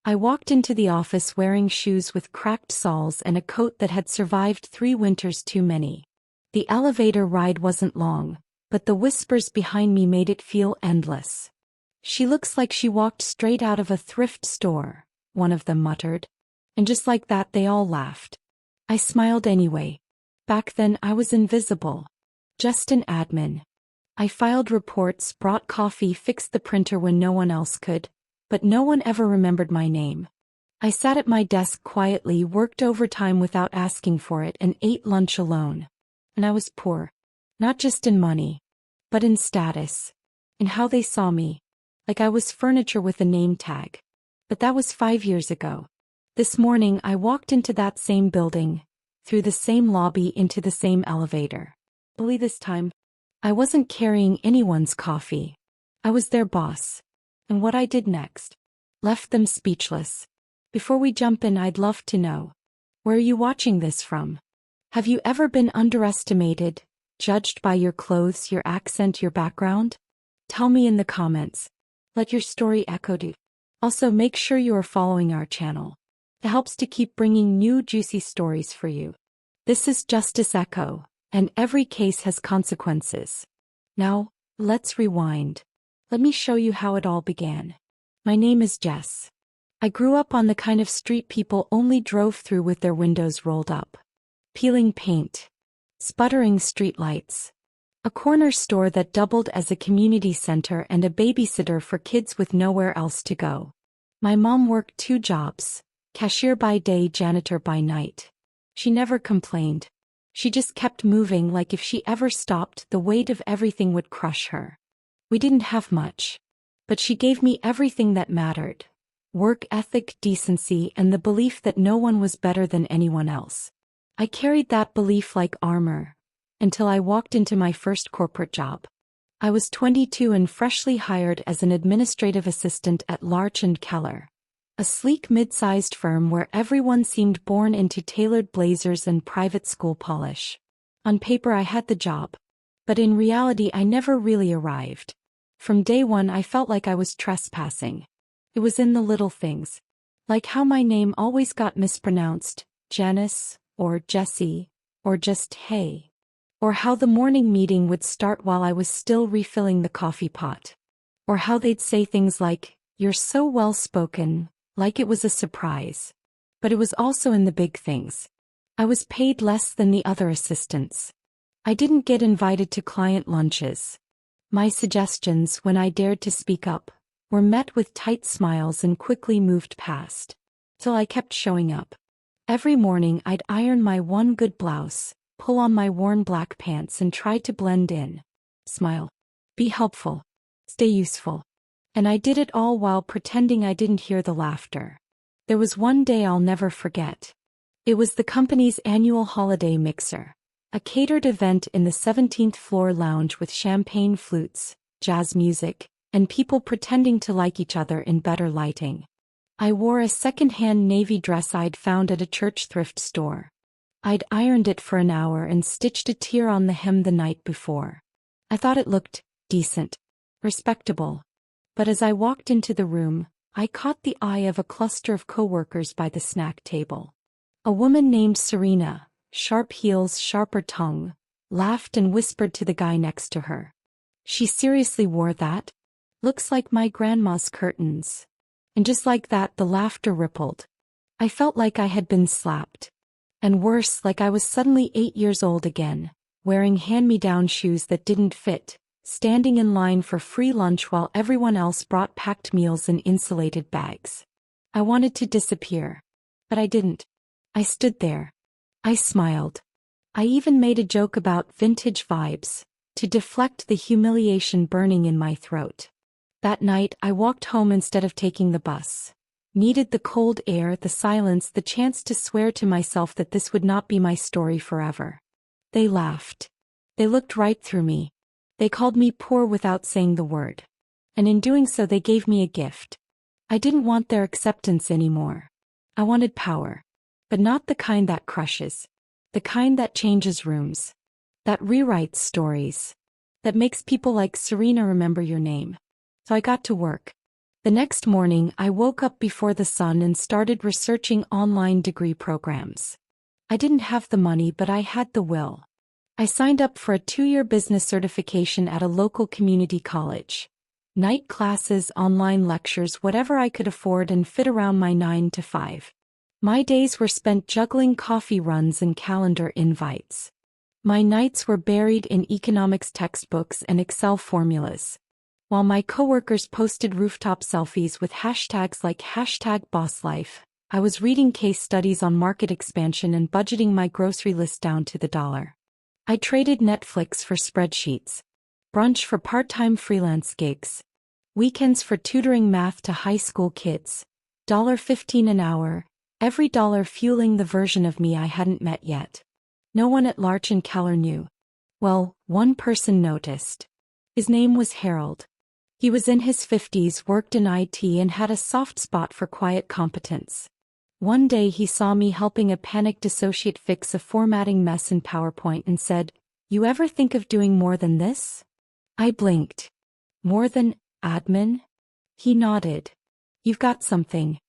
I walked into the office wearing shoes with cracked soles and a coat that had survived 3 winters too many. The elevator ride wasn't long, but the whispers behind me made it feel endless. "She looks like she walked straight out of a thrift store," one of them muttered. And just like that they all laughed. I smiled anyway. Back then I was invisible. Just an admin. I filed reports, brought coffee, fixed the printer when no one else could, but no one ever remembered my name. I sat at my desk quietly, worked overtime without asking for it, and ate lunch alone. And I was poor. Not just in money, but in status. In how they saw me. Like I was furniture with a name tag. But that was 5 years ago. This morning I walked into that same building, through the same lobby into the same elevator. Only this time, I wasn't carrying anyone's coffee. I was their boss. And what I did next left them speechless. Before we jump in, I'd love to know, where are you watching this from? Have you ever been underestimated, judged by your clothes, your accent, your background? Tell me in the comments. Let your story echo too. Also, make sure you are following our channel. It helps to keep bringing new juicy stories for you. This is Justice Echo, and every case has consequences. Now, let's rewind. Let me show you how it all began. My name is Jess. I grew up on the kind of street people only drove through with their windows rolled up. Peeling paint. Sputtering streetlights. A corner store that doubled as a community center and a babysitter for kids with nowhere else to go. My mom worked 2 jobs. Cashier by day, janitor by night. She never complained. She just kept moving, like if she ever stopped, the weight of everything would crush her. We didn't have much. But she gave me everything that mattered. Work ethic, decency, and the belief that no one was better than anyone else. I carried that belief like armor, until I walked into my first corporate job. I was 22 and freshly hired as an administrative assistant at Larch & Keller. A sleek mid-sized firm where everyone seemed born into tailored blazers and private school polish. On paper I had the job. But in reality I never really arrived. From day one I felt like I was trespassing. It was in the little things. Like how my name always got mispronounced, Janice, or Jessie, or just hey. Or how the morning meeting would start while I was still refilling the coffee pot. Or how they'd say things like, "You're so well-spoken," like it was a surprise. But it was also in the big things. I was paid less than the other assistants. I didn't get invited to client lunches. My suggestions, when I dared to speak up, were met with tight smiles and quickly moved past. Till I kept showing up. Every morning I'd iron my one good blouse, pull on my worn black pants and try to blend in. Smile. Be helpful. Stay useful. And I did it all while pretending I didn't hear the laughter. There was one day I'll never forget. It was the company's annual holiday mixer, a catered event in the 17th floor lounge with champagne flutes, jazz music, and people pretending to like each other in better lighting. I wore a second-hand navy dress I'd found at a church thrift store. I'd ironed it for an hour and stitched a tear on the hem the night before. I thought it looked decent, respectable. But as I walked into the room, I caught the eye of a cluster of coworkers by the snack table. A woman named Serena, sharp heels, sharper tongue, laughed and whispered to the guy next to her. "She seriously wore that? Looks like my grandma's curtains." And just like that, the laughter rippled. I felt like I had been slapped. And worse, like I was suddenly 8 years old again, wearing hand-me-down shoes that didn't fit, standing in line for free lunch while everyone else brought packed meals in insulated bags. I wanted to disappear. But I didn't. I stood there. I smiled. I even made a joke about vintage vibes, to deflect the humiliation burning in my throat. That night I walked home instead of taking the bus. Needed the cold air, the silence, the chance to swear to myself that this would not be my story forever. They laughed. They looked right through me. They called me poor without saying the word. And in doing so they gave me a gift. I didn't want their acceptance anymore. I wanted power. But not the kind that crushes. The kind that changes rooms. That rewrites stories. That makes people like Serena remember your name. So I got to work. The next morning, I woke up before the sun and started researching online degree programs. I didn't have the money, but I had the will. I signed up for a 2-year business certification at a local community college. Night classes, online lectures, whatever I could afford and fit around my 9 to 5. My days were spent juggling coffee runs and calendar invites. My nights were buried in economics textbooks and Excel formulas. While my coworkers posted rooftop selfies with hashtags like #BossLife, I was reading case studies on market expansion and budgeting my grocery list down to the dollar. I traded Netflix for spreadsheets, brunch for part-time freelance gigs, weekends for tutoring math to high school kids, $15 an hour, every dollar fueling the version of me I hadn't met yet. No one at Larch and Keller knew. Well, one person noticed. His name was Harold. He was in his 50s, worked in IT, and had a soft spot for quiet competence. One day he saw me helping a panicked associate fix a formatting mess in PowerPoint and said, "You ever think of doing more than this?" I blinked. "More than admin?" He nodded. "You've got something.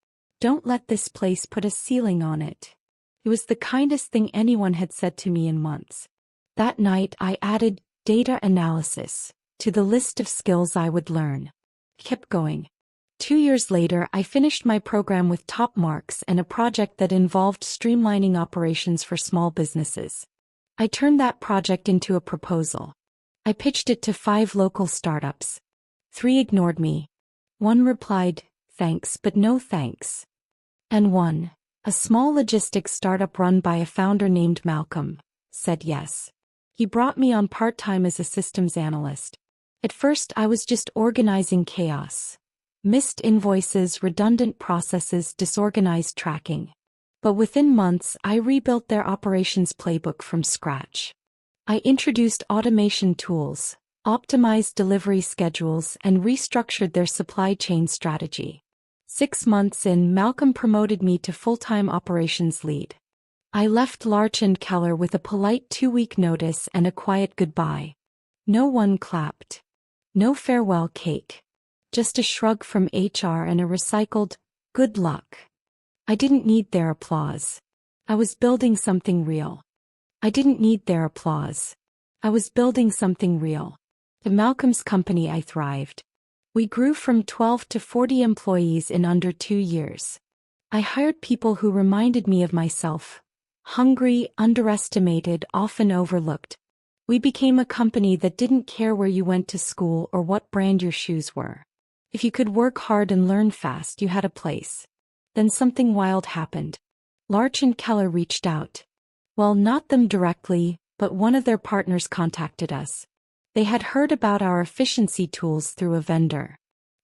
Don't let this place put a ceiling on it." It was the kindest thing anyone had said to me in months. That night I added data analysis to the list of skills I would learn. Kept going. 2 years later, I finished my program with top marks and a project that involved streamlining operations for small businesses. I turned that project into a proposal. I pitched it to 5 local startups. 3 ignored me. 1 replied, "Thanks, but no thanks." And 1, a small logistics startup run by a founder named Malcolm, said yes. He brought me on part-time as a systems analyst. At first I was just organizing chaos. Missed invoices, redundant processes, disorganized tracking. But within months I rebuilt their operations playbook from scratch. I introduced automation tools, optimized delivery schedules, and restructured their supply chain strategy. 6 months in, Malcolm promoted me to full-time operations lead. I left Larch and Keller with a polite 2-week notice and a quiet goodbye. No one clapped. No farewell cake. Just a shrug from HR and a recycled, "Good luck." I didn't need their applause. I was building something real. I didn't need their applause. I was building something real. To Malcolm's company I thrived. We grew from 12 to 40 employees in under 2 years. I hired people who reminded me of myself. Hungry, underestimated, often overlooked. We became a company that didn't care where you went to school or what brand your shoes were. If you could work hard and learn fast, you had a place. Then something wild happened. Larch and Keller reached out. Well, not them directly, but one of their partners contacted us. They had heard about our efficiency tools through a vendor.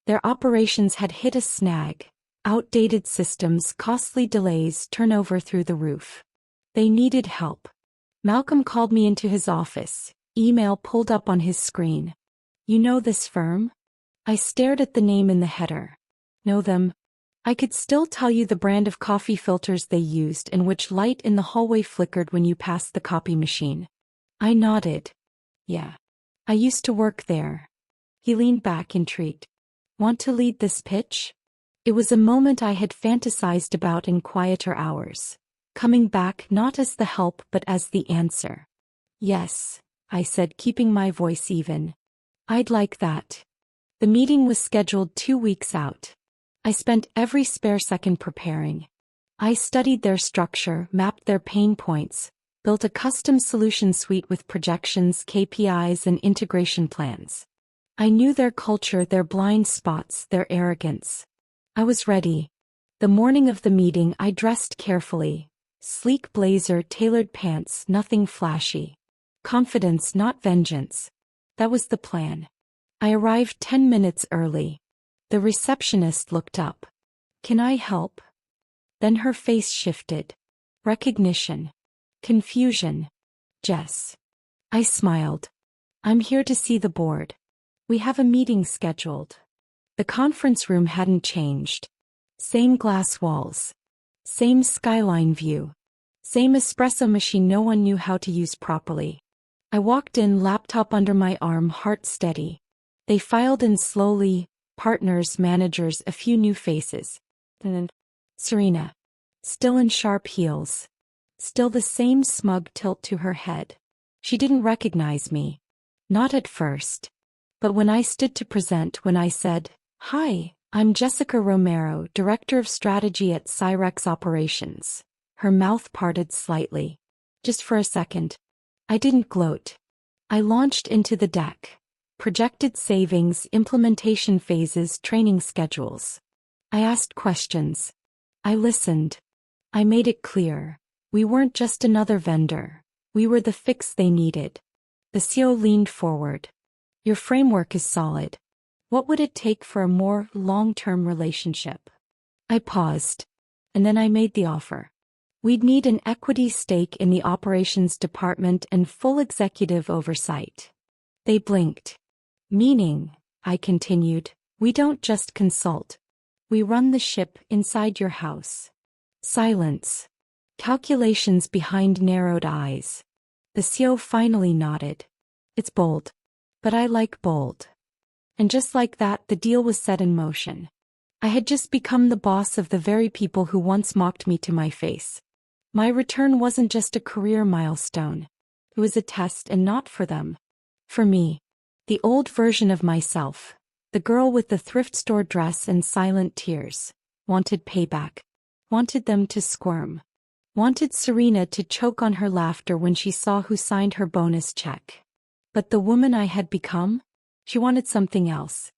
Their operations had hit a snag. Outdated systems, costly delays, turnover through the roof. They needed help. Malcolm called me into his office. Email pulled up on his screen. "You know this firm?" I stared at the name in the header. "Know them?" I could still tell you the brand of coffee filters they used and which light in the hallway flickered when you passed the copy machine. I nodded. "Yeah. I used to work there." He leaned back, intrigued. "Want to lead this pitch?" It was a moment I had fantasized about in quieter hours. Coming back not as the help but as the answer. "Yes," I said, keeping my voice even. "I'd like that." The meeting was scheduled 2 weeks out. I spent every spare second preparing. I studied their structure, mapped their pain points, built a custom solution suite with projections, KPIs, and integration plans. I knew their culture, their blind spots, their arrogance. I was ready. The morning of the meeting I dressed carefully. Sleek blazer, tailored pants, nothing flashy. Confidence, not vengeance. That was the plan. I arrived 10 minutes early. The receptionist looked up. "Can I help?" Then her face shifted. Recognition. Confusion. "Jess." I smiled. "I'm here to see the board. We have a meeting scheduled." The conference room hadn't changed. Same glass walls. Same skyline view. Same espresso machine no one knew how to use properly. I walked in, laptop under my arm, heart steady. They filed in slowly, partners, managers, a few new faces. And then Serena. Still in sharp heels. Still the same smug tilt to her head. She didn't recognize me. Not at first. But when I stood to present, when I said, "Hi, I'm Jessica Romero, Director of Strategy at Cyrex Operations," her mouth parted slightly. Just for a second. I didn't gloat. I launched into the deck. Projected savings, implementation phases, training schedules. I asked questions. I listened. I made it clear. We weren't just another vendor. We were the fix they needed. The CEO leaned forward. "Your framework is solid. What would it take for a more long-term relationship?" I paused. And then I made the offer. We'd need an equity stake in the operations department and full executive oversight. They blinked. "Meaning," I continued, "we don't just consult. We run the ship inside your house." Silence. Calculations behind narrowed eyes. The CEO finally nodded. "It's bold. But I like bold." And just like that, the deal was set in motion. I had just become the boss of the very people who once mocked me to my face. My return wasn't just a career milestone. It was a test, and not for them. For me. The old version of myself. The girl with the thrift store dress and silent tears. Wanted payback. Wanted them to squirm. Wanted Serena to choke on her laughter when she saw who signed her bonus check. But the woman I had become? She wanted something else.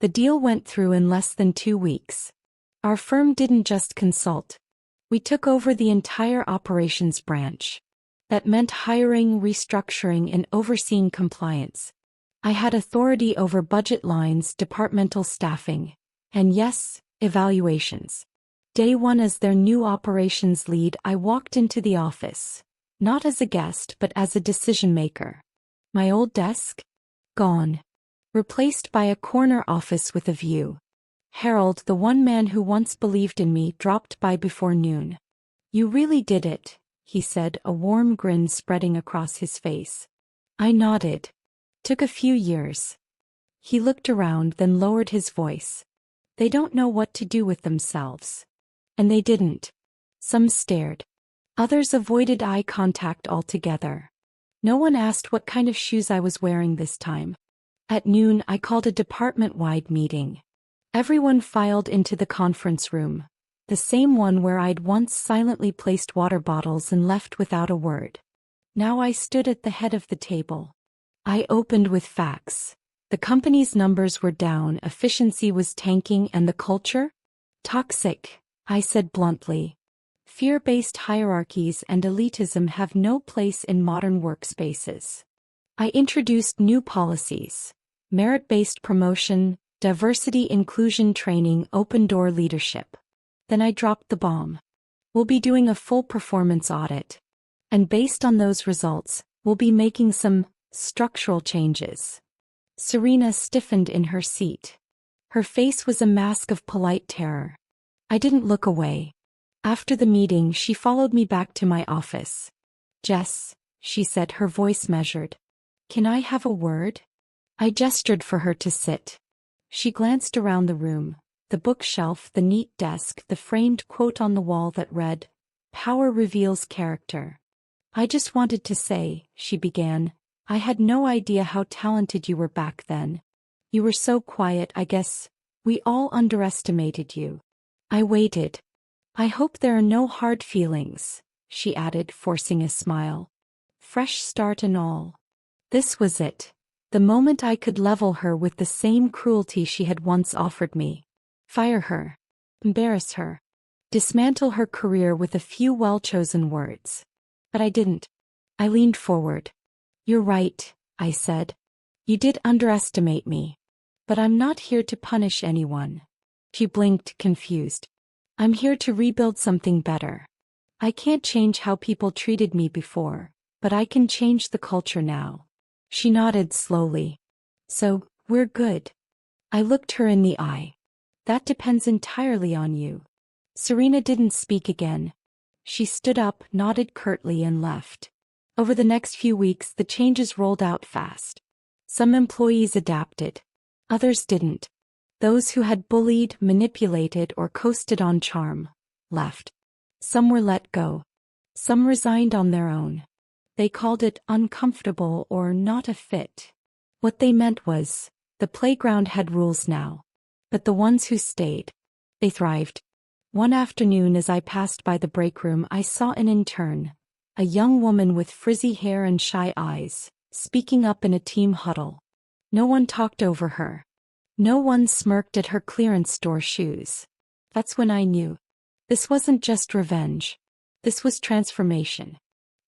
The deal went through in less than 2 weeks. Our firm didn't just consult. We took over the entire operations branch. That meant hiring, restructuring, and overseeing compliance. I had authority over budget lines, departmental staffing, and yes, evaluations. Day one as their new operations lead, I walked into the office. Not as a guest, but as a decision maker. My old desk? Gone. Replaced by a corner office with a view. Harold, the one man who once believed in me, dropped by before noon. "You really did it," he said, a warm grin spreading across his face. I nodded. "Took a few years." He looked around, then lowered his voice. "They don't know what to do with themselves." And they didn't. Some stared. Others avoided eye contact altogether. No one asked what kind of shoes I was wearing this time. At noon, I called a department-wide meeting. Everyone filed into the conference room. The same one where I'd once silently placed water bottles and left without a word. Now I stood at the head of the table. I opened with facts. The company's numbers were down, efficiency was tanking, and the culture? Toxic, I said bluntly. Fear-based hierarchies and elitism have no place in modern workspaces. I introduced new policies. Merit-based promotion, diversity inclusion training, open-door leadership. Then I dropped the bomb. We'll be doing a full performance audit. And based on those results, we'll be making some structural changes. Serena stiffened in her seat. Her face was a mask of polite terror. I didn't look away. After the meeting, she followed me back to my office. "Jess," she said, her voice measured. "Can I have a word?" I gestured for her to sit. She glanced around the room. The bookshelf, the neat desk, the framed quote on the wall that read, "Power reveals character." "I just wanted to say," she began, "I had no idea how talented you were back then. You were so quiet, I guess. We all underestimated you." I waited. "I hope there are no hard feelings," she added, forcing a smile. Fresh start and all. This was it. The moment I could level her with the same cruelty she had once offered me. Fire her. Embarrass her. Dismantle her career with a few well-chosen words. But I didn't. I leaned forward. "You're right," I said. "You did underestimate me. But I'm not here to punish anyone." She blinked, confused. "I'm here to rebuild something better. I can't change how people treated me before, but I can change the culture now." She nodded slowly. "So, we're good." I looked her in the eye. "That depends entirely on you." Serena didn't speak again. She stood up, nodded curtly, and left. Over the next few weeks, the changes rolled out fast. Some employees adapted. Others didn't. Those who had bullied, manipulated, or coasted on charm left. Some were let go. Some resigned on their own. They called it uncomfortable or not a fit. What they meant was, the playground had rules now. But the ones who stayed, they thrived. One afternoon as I passed by the break room, I saw an intern, a young woman with frizzy hair and shy eyes, speaking up in a team huddle. No one talked over her. No one smirked at her clearance store shoes. That's when I knew. This wasn't just revenge. This was transformation.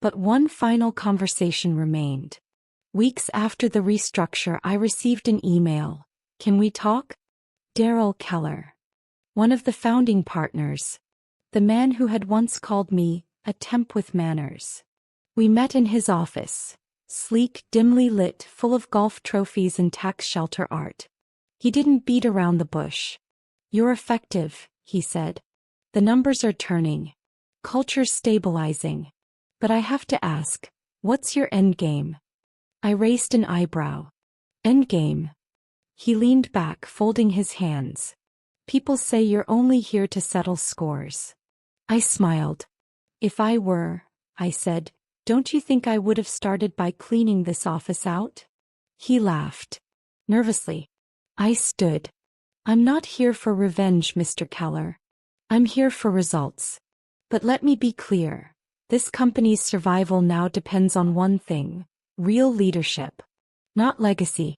But one final conversation remained. Weeks after the restructure, I received an email. Can we talk? Daryl Keller. One of the founding partners. The man who had once called me a temp with manners. We met in his office. Sleek, dimly lit, full of golf trophies and tax shelter art. He didn't beat around the bush. You're effective, he said. The numbers are turning. Culture's stabilizing. But I have to ask, what's your end game? I raised an eyebrow. End game? He leaned back, folding his hands. People say you're only here to settle scores. I smiled. If I were, I said, don't you think I would have started by cleaning this office out? He laughed. Nervously. I stood. I'm not here for revenge, Mr. Keller. I'm here for results. But let me be clear. This company's survival now depends on one thing. Real leadership. Not legacy.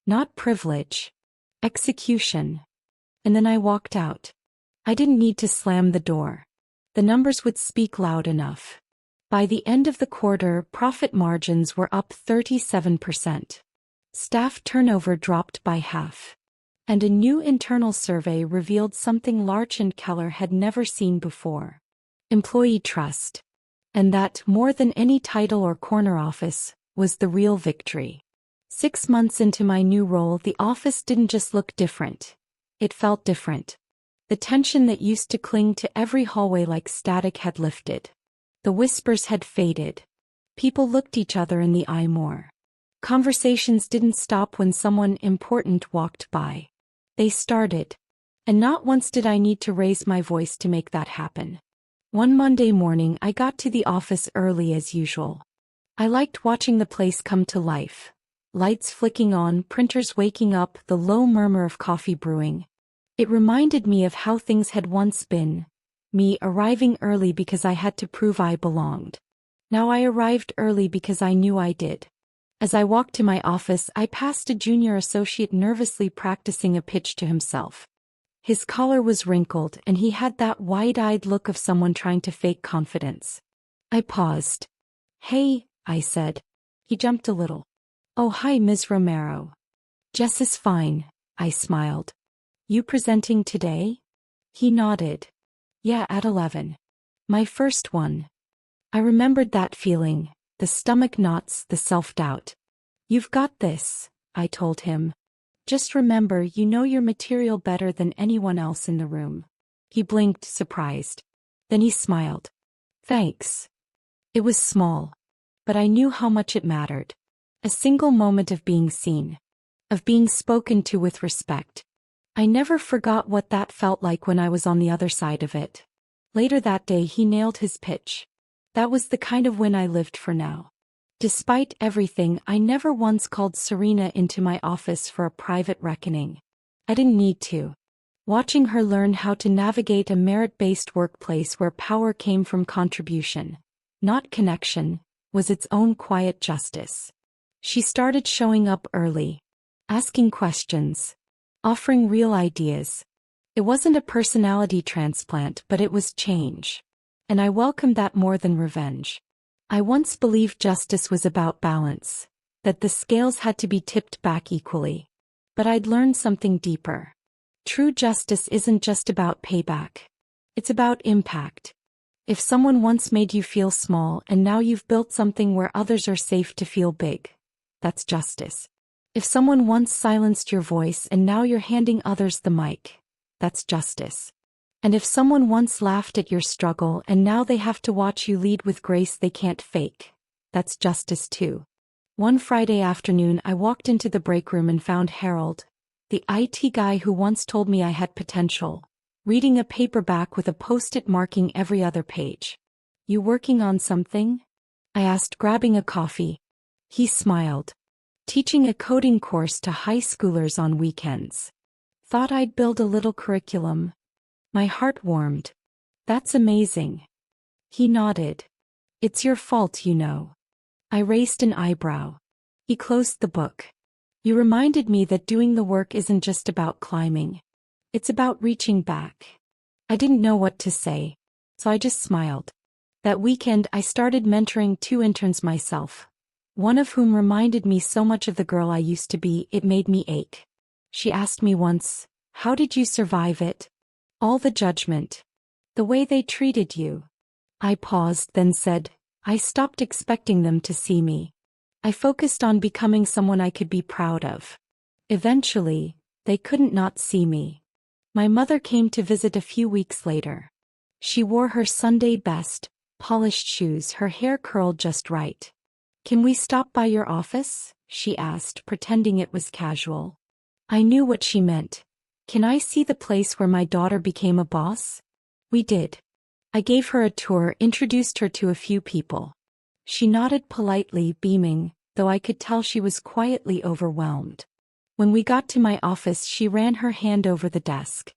Not privilege. Execution. And then I walked out. I didn't need to slam the door. The numbers would speak loud enough. By the end of the quarter, profit margins were up 37%. Staff turnover dropped by half. And a new internal survey revealed something Larch and Keller had never seen before. Employee trust. And that, more than any title or corner office, was the real victory. 6 months into my new role, the office didn't just look different. It felt different. The tension that used to cling to every hallway like static had lifted. The whispers had faded. People looked each other in the eye more. Conversations didn't stop when someone important walked by. They started. And not once did I need to raise my voice to make that happen. One Monday morning, I got to the office early as usual. I liked watching the place come to life. Lights flicking on, printers waking up, the low murmur of coffee brewing. It reminded me of how things had once been. Me arriving early because I had to prove I belonged. Now I arrived early because I knew I did. As I walked to my office, I passed a junior associate nervously practicing a pitch to himself. His collar was wrinkled, and he had that wide-eyed look of someone trying to fake confidence. I paused. Hey, I said. He jumped a little. Oh, hi, Ms. Romero. Jess is fine, I smiled. You presenting today? He nodded. Yeah, at 11. My first one. I remembered that feeling, the stomach knots, the self-doubt. You've got this, I told him. Just remember, you know your material better than anyone else in the room. He blinked, surprised. Then he smiled. Thanks. It was small. But I knew how much it mattered. A single moment of being seen. Of being spoken to with respect. I never forgot what that felt like when I was on the other side of it. Later that day he nailed his pitch. That was the kind of win I lived for now. Despite everything, I never once called Serena into my office for a private reckoning. I didn't need to. Watching her learn how to navigate a merit-based workplace where power came from contribution, not connection, was its own quiet justice. She started showing up early. Asking questions. Offering real ideas. It wasn't a personality transplant, but it was change. And I welcomed that more than revenge. I once believed justice was about balance, that the scales had to be tipped back equally. But I'd learned something deeper. True justice isn't just about payback. It's about impact. If someone once made you feel small and now you've built something where others are safe to feel big, that's justice. If someone once silenced your voice and now you're handing others the mic, that's justice. And if someone once laughed at your struggle and now they have to watch you lead with grace they can't fake, that's justice too. One Friday afternoon I walked into the break room and found Harold, The IT guy who once told me I had potential, reading a paperback with a post-it marking every other page. You working on something? I asked, grabbing a coffee. He smiled. Teaching a coding course to high schoolers on weekends. Thought I'd build a little curriculum. My heart warmed. That's amazing. He nodded. It's your fault, you know. I raised an eyebrow. He closed the book. You reminded me that doing the work isn't just about climbing. It's about reaching back. I didn't know what to say, so I just smiled. That weekend I started mentoring 2 interns myself, one of whom reminded me so much of the girl I used to be it made me ache. She asked me once, "How did you survive it?" All the judgment. The way they treated you. I paused, then said, I stopped expecting them to see me. I focused on becoming someone I could be proud of. Eventually, they couldn't not see me. My mother came to visit a few weeks later. She wore her Sunday best, polished shoes, her hair curled just right. Can we stop by your office? She asked, pretending it was casual. I knew what she meant. Can I see the place where my daughter became a boss? We did. I gave her a tour, introduced her to a few people. She nodded politely, beaming, though I could tell she was quietly overwhelmed. When we got to my office, she ran her hand over the desk.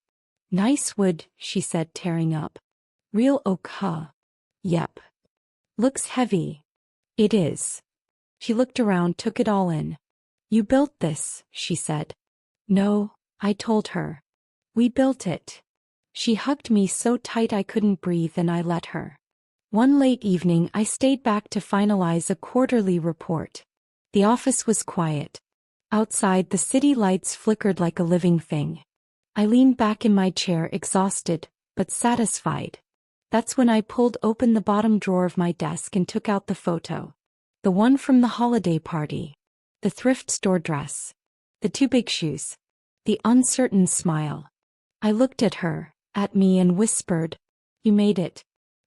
Nice wood, she said, tearing up. Real oak, huh? Yep. Looks heavy. It is. She looked around, took it all in. You built this, she said. No, I told her. We built it. She hugged me so tight I couldn't breathe, and I let her. One late evening I stayed back to finalize a quarterly report. The office was quiet. Outside, the city lights flickered like a living thing. I leaned back in my chair, exhausted, but satisfied. That's when I pulled open the bottom drawer of my desk and took out the photo. The one from the holiday party. The thrift store dress. The 2 big shoes. The uncertain smile. I looked at her, at me, and whispered, You made it.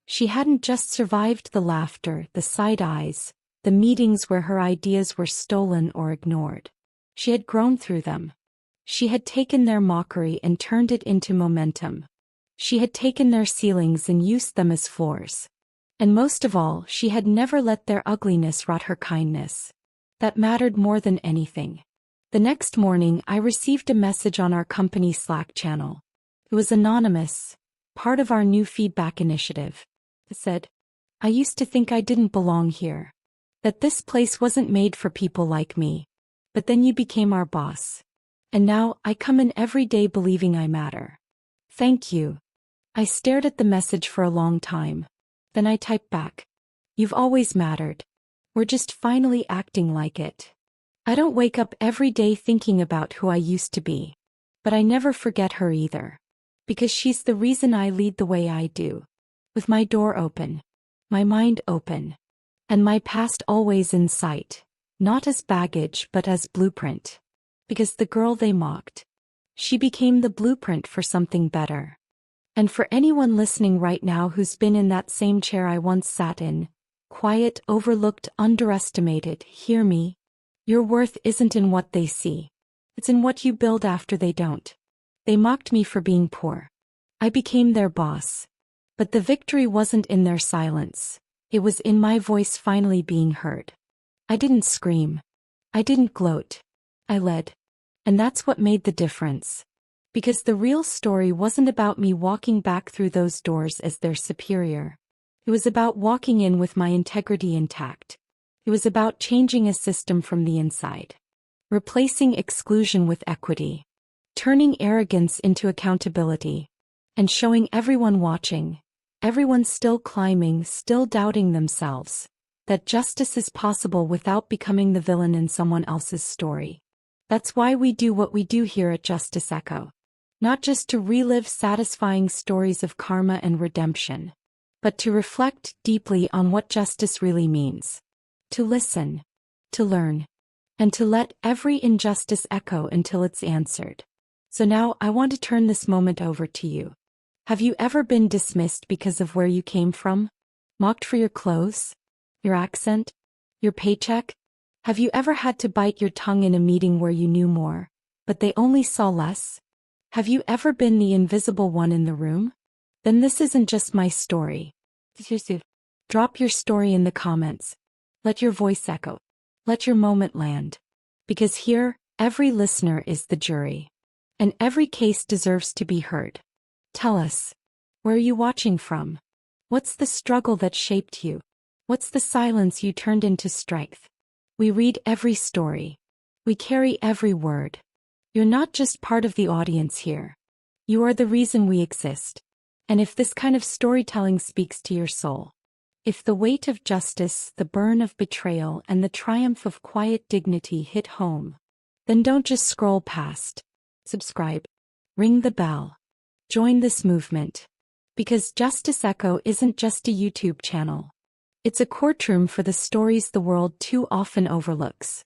She hadn't just survived the laughter, the side eyes, the meetings where her ideas were stolen or ignored. She had grown through them. She had taken their mockery and turned it into momentum. She had taken their ceilings and used them as floors. And most of all, she had never let their ugliness rot her kindness. That mattered more than anything. The next morning, I received a message on our company Slack channel. It was anonymous, part of our new feedback initiative. It said, I used to think I didn't belong here. That this place wasn't made for people like me. But then you became our boss. And now, I come in every day believing I matter. Thank you. I stared at the message for a long time. Then I typed back. You've always mattered. We're just finally acting like it. I don't wake up every day thinking about who I used to be. But I never forget her either. Because she's the reason I lead the way I do. With my door open. My mind open. And my past always in sight. Not as baggage but as blueprint. Because the girl they mocked. She became the blueprint for something better. And for anyone listening right now who's been in that same chair I once sat in, quiet, overlooked, underestimated, hear me. Your worth isn't in what they see. It's in what you build after they don't. They mocked me for being poor. I became their boss. But the victory wasn't in their silence. It was in my voice finally being heard. I didn't scream. I didn't gloat. I led. And that's what made the difference. Because the real story wasn't about me walking back through those doors as their superior. It was about walking in with my integrity intact. It was about changing a system from the inside. Replacing exclusion with equity. Turning arrogance into accountability. And showing everyone watching, everyone still climbing, still doubting themselves, that justice is possible without becoming the villain in someone else's story. That's why we do what we do here at Justice Echo. Not just to relive satisfying stories of karma and redemption, but to reflect deeply on what justice really means. To listen, to learn, and to let every injustice echo until it's answered. So now I want to turn this moment over to you. Have you ever been dismissed because of where you came from? Mocked for your clothes? Your accent? Your paycheck? Have you ever had to bite your tongue in a meeting where you knew more, but they only saw less? Have you ever been the invisible one in the room? Then this isn't just my story. Drop your story in the comments. Let your voice echo. Let your moment land. Because here, every listener is the jury. And every case deserves to be heard. Tell us. Where are you watching from? What's the struggle that shaped you? What's the silence you turned into strength? We read every story. We carry every word. You're not just part of the audience here. You are the reason we exist. And if this kind of storytelling speaks to your soul, if the weight of justice, the burn of betrayal, and the triumph of quiet dignity hit home, then don't just scroll past. Subscribe. Ring the bell. Join this movement. Because Justice Echo isn't just a YouTube channel. It's a courtroom for the stories the world too often overlooks.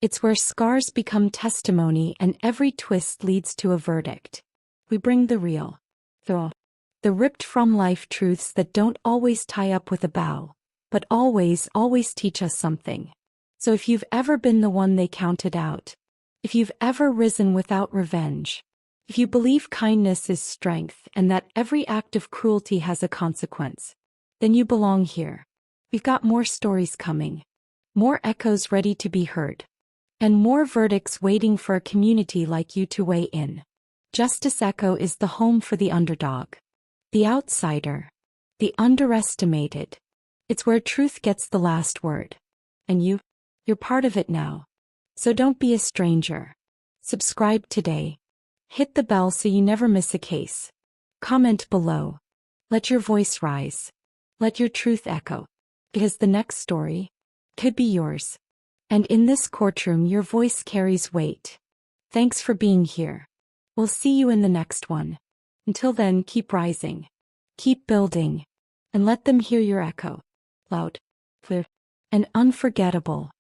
It's where scars become testimony and every twist leads to a verdict. We bring the real, the ripped from life truths that don't always tie up with a bow, but always teach us something. So if you've ever been the one they counted out, if you've ever risen without revenge, if you believe kindness is strength and that every act of cruelty has a consequence, then you belong here. We've got more stories coming, more echoes ready to be heard, and more verdicts waiting for a community like you to weigh in. Justice Echo is the home for the underdog, the outsider, the underestimated. It's where truth gets the last word. And you're part of it now. So don't be a stranger. Subscribe today. Hit the bell so you never miss a case. Comment below. Let your voice rise. Let your truth echo. Because the next story could be yours. And in this courtroom your voice carries weight. Thanks for being here. We'll see you in the next one. Until then, keep rising. Keep building. And let them hear your echo. Loud, clear, and unforgettable.